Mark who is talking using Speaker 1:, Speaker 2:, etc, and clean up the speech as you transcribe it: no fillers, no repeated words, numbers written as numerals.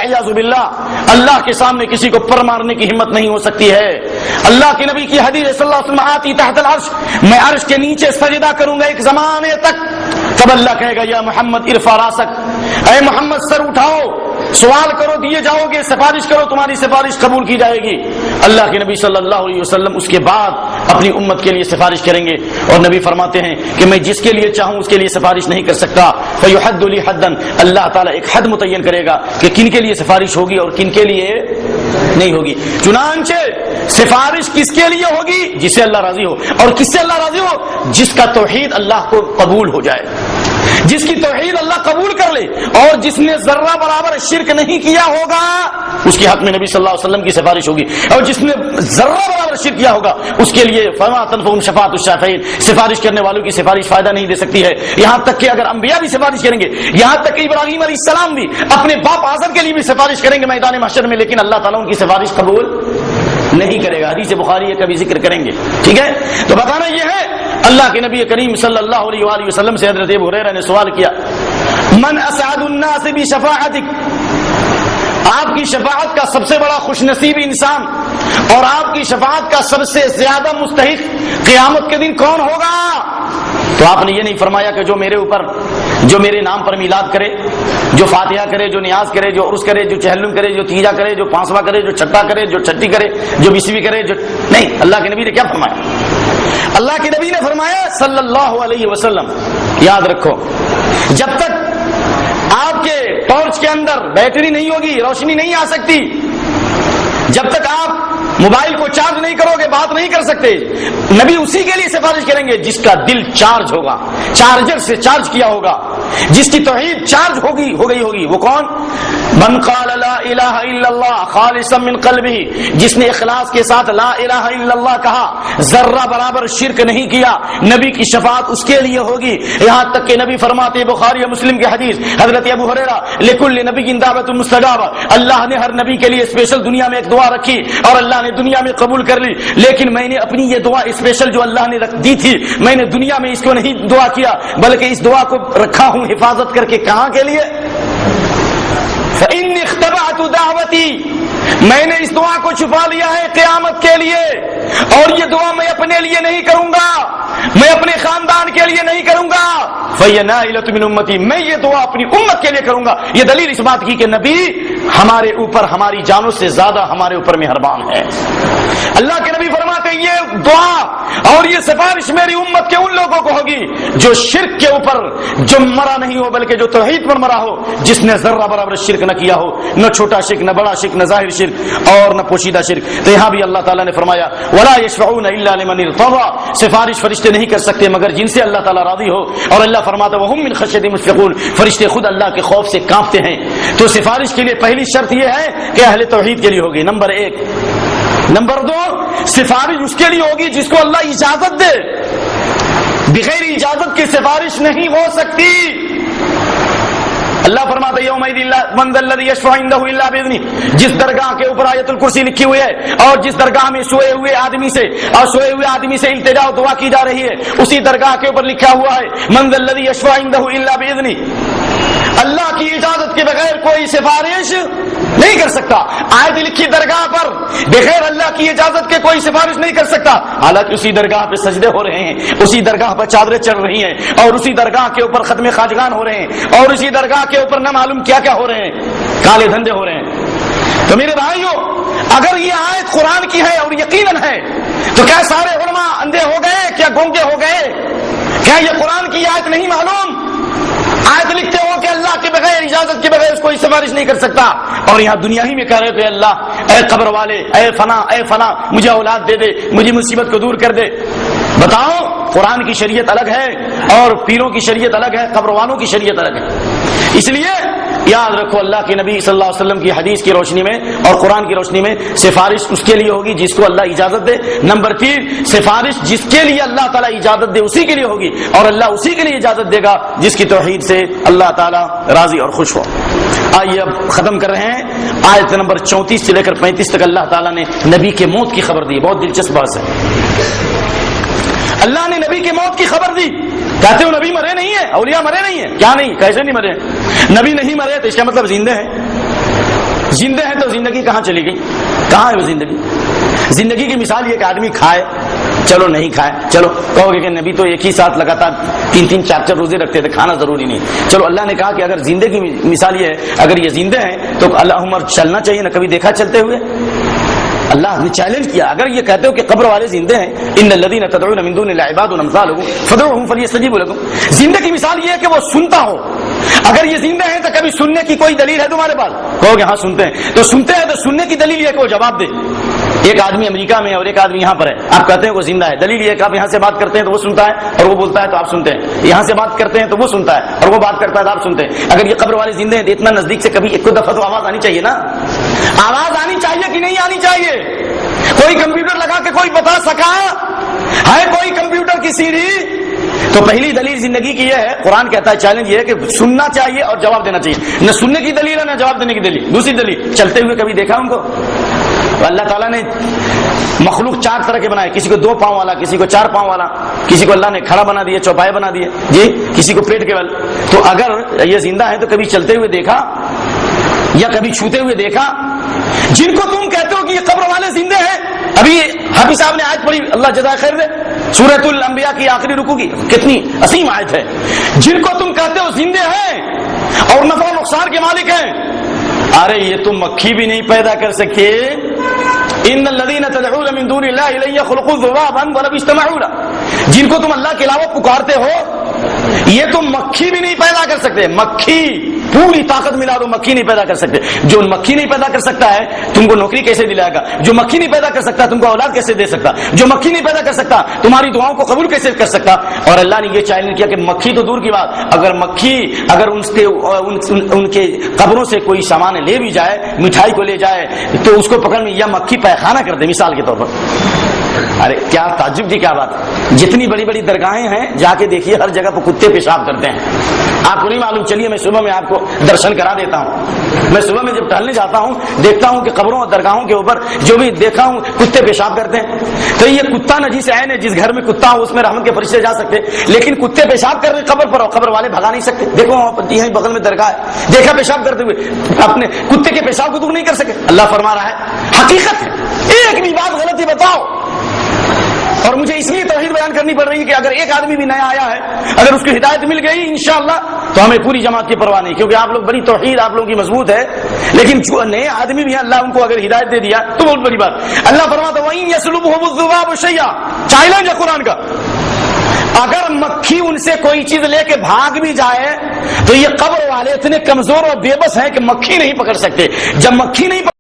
Speaker 1: वल्इयाज़ु बिल्लाह, अल्लाह के सामने किसी को पर मारने की हिम्मत नहीं हो सकती है। अल्लाह के नबी की हदीस सल्लल्लाहु अलैहि वसल्लम आती तहतल अर्श, मैं अर्श के नीचे सजदा करूंगा एक जमाने तक, तब अल्लाह कहेगा या मोहम्मद इरफा रासक, ऐ मोहम्मद सर उठाओ, सवाल करो दिए जाओगे, सिफारिश करो तुम्हारी सिफारिश कबूल की जाएगी। अल्लाह के नबी सल्लल्लाहु अलैहि वसल्लम उसके बाद अपनी उम्मत के लिए सिफारिश करेंगे और नबी फरमाते हैं कि मैं जिसके लिए चाहूं उसके लिए सिफारिश नहीं कर सकता। फयुहद्दु ली हद्दन, अल्लाह ताला एक हद मुतय्यन करेगा कि किन के लिए सिफारिश होगी और किन के लिए नहीं होगी। चुनांचे सिफारिश किसके लिए होगी? जिससे अल्लाह राजी हो। और किससे अल्लाह राजी हो? जिसका तौहीद अल्लाह को कबूल हो जाए, जिसकी तौहीद अल्लाह कबूल कर ले और जिसने जर्रा बराबर शिरक नहीं किया होगा उसके हक में नबी सल्लल्लाहु अलैहि वसल्लम की सिफारिश होगी। और जिसने जर्रा बराबर शिरक किया होगा उसके लिए फमा तनफउहुम शफाअतुश शाफिईन, सिफारिश करने वालों की सिफारिश फायदा नहीं दे सकती है। यहां तक कि अगर अंबिया भी सिफारिश करेंगे, यहां तक कि इब्राहीम अलैहिस्सलाम भी अपने बाप आज़म के लिए भी सिफारिश करेंगे मैदान महशर में, लेकिन अल्लाह ताला उनकी सिफारिश कबूल नहीं करेगा। हदीस बुखारी है, कभी जिक्र करेंगे, ठीक है। तो बताना यह है, अल्लाह के नबी करीम सल्लल्लाहु अलैहि वसल्लम से हज़रत अबू हुरैरा ने सवाल किया, मन असअदुन नास बि शफाअतिक, आपकी शफाअत का सबसे बड़ा खुशनसीब इंसान और आपकी शफाअत का सबसे ज्यादा मुस्तहिक क़यामत के दिन कौन होगा? तो आपने ये नहीं फरमाया कि जो मेरे ऊपर, जो मेरे नाम पर मिलाद करे, जो फातिहा करे, जो नियाज करे, जो उर्स करे, जो चहलुम करे, जो तीजा करे, जो पांचवा करे, जो छठा करे, जो छठी करे, जो 20वीं करे, जो नहीं। अल्लाह के नबी ने क्या फरमाया? अल्लाह के नबी ने फरमाया सल्लल्लाहु अलैहि वसल्लम, याद रखो, जब तक आपके टॉर्च के अंदर बैटरी नहीं होगी, रोशनी नहीं आ सकती, जब तक आप मोबाइल को चार्ज नहीं करोगे बात नहीं कर सकते। नबी उसी के लिए सिफारिश करेंगे जिसका दिल चार्ज होगा, चार्जर से चार्ज किया होगा, जिसकी तौहीद चार्ज हो गई होगी। वो कौन? मन क़ाल ला इलाहा इल्लल्लाह खालिसन मिन क़ल्बिही, जिसने इखलास के साथ ला इलाहा इल्लल्लाह कहा, जर्रा बराबर शिरक नहीं किया, नबी की शफाअत उसके लिए होगी। यहां तक कि नबी फरमाते, बुखारी और मुस्लिम की हदीस, हजरत अबू हुरैरा, लिकुल्लि नबिय्यिन दावतुन मुस्तजाबा, अल्लाह ने हर नबी के लिए स्पेशल दुनिया में एक दुआ रखी और अल्लाह ने दुनिया में कबूल कर ली, लेकिन मैंने अपनी ये दुआ स्पेशल जो अल्लाह ने दी थी, मैंने दुनिया में इसको नहीं दुआ किया, बल्कि इस दुआ को रखा हूं हिफाजत करके। कहां के लिए? फ़इन्नी इख्तबअतु दावती, मैंने इस दुआ को छुपा लिया है क़यामत के लिए, और ये दुआ मैं अपने लिए नहीं करूंगा, मैं अपने खानदान के लिए नहीं करूंगा। फ़हिय नाइलतु मिन उम्मती, मैं ये दुआ अपनी उम्मत के लिए करूंगा। ये दलील इस बात की कि नबी हमारे ऊपर हमारी जानों से ज्यादा हमारे ऊपर मेहरबान है। अल्लाह के नबी फरमाते हैं ये दुआ और ये सिफारिश मेरी उम्मत के उन लोगों को होगी जो शिर्क के ऊपर जो मरा नहीं हो, बल्कि जो तौहीद पर मरा हो, जिसने जर्रा बराबर शिर्क न किया हो, न छोटा शिर्क, न बड़ा शिर्क, न जाहिर शिर्क और न पोशीदा शिर्क। तो यहाँ भी अल्लाह ताला ने फरमाया वला यशफऊन इल्ला लिमन इर्तज़ा, सिफारिश फरिश्ते नहीं कर सकते मगर जिनसे अल्लाह ताला राजी हो। और अल्लाह फरमाता वहुम मिन खश्यति मुश्फिकून, फरिश्ते खुद अल्लाह के खौफ से कांपते हैं। तो सिफारिश के लिए पहली शर्त यह है कि अहले तौहीद के लिए होगी, नंबर 1। नंबर 2, सिफारिश उसके लिए होगी जिसको अल्लाह इजाजत दे, बगैर इजाजत की सिफारिश नहीं हो सकती। अल्लाह फरमाता है यौमइज़िन मन ज़ल्लज़ी यशफ़अु इंदहु इल्ला बिइज़्निही, जिस दरगाह के ऊपर आयतुल कुर्सी लिखी हुई है और जिस दरगाह में सोए हुए आदमी से इल्तिजा दुआ की जा रही है, उसी दरगाह के ऊपर लिखा हुआ है मन ज़ल्लज़ी यशफ़अु इंदहु इल्ला बिइज़्निही, अल्लाह की इजाजत के बगैर कोई सिफारिश नहीं कर सकता। आयत लिखी दरगाह पर, बगैर अल्लाह की इजाजत के कोई सिफारिश नहीं कर सकता। हालांकि उसी दरगाह पे सजदे हो रहे हैं, उसी दरगाह पर चादरें चढ़ रही हैं और उसी दरगाह के ऊपर खत्मे खाजगान हो रहे हैं और उसी दरगाह के ऊपर न मालूम क्या क्या हो रहे हैं, काले धंधे हो रहे हैं। तो मेरे भाइयों, अगर ये आयत कुरान की है और यकीनन है, तो क्या सारे उलमा अंधे हो गए, क्या गूंगे हो गए? क्या ये कुरान की आयत नहीं मालूम? आयत लिखते हो कि अल्लाह के बगैर, इजाजत के बगैर कोई सिफारिश नहीं कर सकता, और यहाँ दुनिया ही में कह रहे थे अल्लाह ऐ कब्र वाले, ऐ फना मुझे औलाद दे दे, मुझे मुसीबत को दूर कर दे। बताओ, कुरान की शरीयत अलग है और पीरों की शरीयत अलग है, कब्र वालों की शरीयत अलग है। इसलिए याद रखो, अल्लाह के नबी सल्लल्लाहु अलैहि वसल्लम की हदीस की रोशनी में और कुरान की रोशनी में सिफारिश उसके लिए होगी जिसको अल्लाह इजाजत दे। नंबर 3, सिफारिश जिसके लिए अल्लाह ताला इजाजत दे उसी के लिए होगी, और अल्लाह उसी के लिए इजाजत देगा जिसकी तौहीद से अल्लाह ताला राजी और खुश हो। आइए अब खत्म कर रहे हैं। आयत नंबर 34 से लेकर 35 तक अल्लाह ताला ने नबी के मौत की खबर दी। बहुत दिलचस्प बात है, अल्लाह ने नबी के मौत की खबर दी। कहते हो नबी मरे नहीं है, औलिया मरे नहीं है, क्या नहीं, कैसे नहीं मरे? नबी नहीं मरे तो इसका मतलब जिंदे हैं। زندے ہیں تو زندگی کہاں چلی گئی؟ کہاں ہے وہ زندگی؟ زندگی کی مثال یہ کہ آدمی کھائے، چلو نہیں کھائے، چلو کہو گے کہ نبی تو ایک ہی ساتھ لگاتار 3 4 روزے رکھتے تھے، کھانا ضروری نہیں. چلو اللہ نے کہا کہ اگر زندگی کی مثال یہ ہے، اگر یہ زندے ہیں تو اللہم چلنا چاہیے نا. کبھی دیکھا چلتے ہوئے؟ اللہ نے چیلنج کیا. اگر یہ کہتے ہو کہ قبر والے زندے ہیں، ان الذین تدعون من دون اللہ عباد امثالکم فادعوهم فلیستجیبوا لکم. زندے کی مثال یہ ہے کہ وہ سنتا ہو. اگر یہ زندے ہیں تو کبھی سننے کی کوئی دلیل ہے تمہارے پاس؟ کہو گے ہاں سنتے ہیں. تو سنتے ہیں تو سننے کی دلیل یہ ہے کہ وہ جواب دے. ایک آدمی امریکہ میں اور ایک آدمی یہاں پر ہے، آپ کہتے ہیں وہ زندہ ہے، دلیل یہ ہے کہ آپ یہاں سے بات کرتے ہیں تو وہ سنتا ہے اور وہ بولتا ہے تو آپ سنتے ہیں. یہاں سے بات کرتے ہیں تو وہ سنتا ہے اور وہ بات کرتا ہے تو آپ سنتے ہیں. اگر یہ قبر والے زندے ہیں تو اتنا نزدیک سے کبھی ایک دفعہ تو آواز آنی چاہیے نا. آواز آنی چاہیے کہ نہیں آنی چاہیے؟ کوئی کمپیوٹر لگا کے کوئی بتا سکا ہے کوئی کمپیوٹر کی سیڑھی؟ تو پہلی دلیل زندگی کی یہ ہے، قرآن کہتا ہے چیلنج یہ ہے کہ سننا چاہیے اور جواب دینا چاہیے. نہ سننے کی دلیل ہے نہ جواب دینے کی دلیل. دوسری دلیل، چلتے ہوئے کبھی دیکھا ان کو؟ تو اللہ تعالیٰ نے مخلوق 4 طرح کے بنائے، کسی کو 2 پاؤں والا، کسی کو 4 پاؤں والا، کسی کو اللہ نے کھڑا بنا دیا، چوپائے بنا دیے جی، کسی کو پیٹ کے بل. تو اگر یہ زندہ ہے تو کبھی چلتے ہوئے دیکھا یا کبھی چھوتے ہوئے دیکھا؟ جن کو تم کہتے ہو کہ یہ قبر والے زندے ہیں، ابھی حافظ صاحب نے آیت پڑھی، اللہ جزائے خیر دے، سورۃ الانبیاء کی آخری رکوع کی، کتنی عظیم آیت ہے. جن کو تم کہتے ہو زندے ہیں اور نفع و نقصان کے مالک ہیں، ارے یہ تم مکھی بھی نہیں پیدا کر سکے. ان الذین تدعون من دون اللہ لن یخلقوا ذبابا ولو اجتمعوا له. جن کو تم اللہ کے علاوہ پکارتے ہو یہ تم مکھی بھی نہیں پیدا کر سکتے. مکھی پوری طاقت ملا دو، مکھی نہیں پیدا کر سکتے. جو مکھی نہیں پیدا کر سکتا ہے تم کو نوکری کیسے دلائے گا؟ جو مکھی نہیں پیدا کر سکتا تم کو اولاد کیسے دے سکتا؟ جو مکھی نہیں پیدا کر سکتا تمہاری دعاؤں کو قبول کیسے کر سکتا؟ اور اللہ نے یہ چیلنج کیا کہ مکھی تو دور کی بات، اگر مکھی اگر ان کے قبروں سے کوئی سامان لے بھی جائے، مٹھائی کو لے جائے، تو اس کو پکڑ میں یا مکھی پیخانہ کر دے مثال کے طور پر. ارے کیا تعجب کی کیا بات ہے. جتنی بڑی بڑی درگاہیں ہیں جا کے دیکھیے، ہر جگہ پہ کتے پیشاب کرتے ہیں. آپ کو نہیں معلوم؟ چلیے میں صبح میں آپ کو درشن کرا دیتا ہوں. میں صبح میں جب ٹہلنے جاتا ہوں دیکھتا ہوں کہ قبروں اور درگاہوں کے اوپر جو بھی دیکھا ہوں کتے پیشاب کرتے ہیں. تو یہ کتا نجیس عین ہے، جس گھر میں کتا ہو اس میں رحمت کے فرشتے جا سکتے، لیکن کتے پیشاب کر رہے قبر پر اور قبر والے بھگا نہیں سکتے. دیکھو یہیں بغل میں درگاہ ہے، دیکھا پیشاب کرتے ہوئے، اپنے کتے کے پیشاب کو دور نہیں کر سکے. اللہ فرما رہا ہے حقیقت ہے. ایک بھی بات غلطی بتاؤ. اور مجھے اس لیے توحید بیان کرنی پڑ رہی ہے کہ اگر ایک آدمی بھی نیا آیا ہے، اگر اس کو ہدایت مل گئی انشاءاللہ تو ہمیں پوری جماعت کی پرواہ نہیں، کیونکہ آپ لوگ بڑی توحید آپ لوگوں کی مضبوط ہے. لیکن جو نئے آدمی بھی ہیں اللہ ان کو اگر ہدایت دے دیا تو بہت بڑی بات. اللہ فرماتا ہے وَإِن يَسْلُبْهُمُ الذُّبَابُ شَيْئًا، چیلنج ہے قرآن کا. اگر مکھی ان سے کوئی چیز لے کے بھاگ بھی جائے تو یہ قبر والے اتنے کمزور اور بے بس ہیں کہ مکھی نہیں پکڑ سکتے. جب مکھی نہیں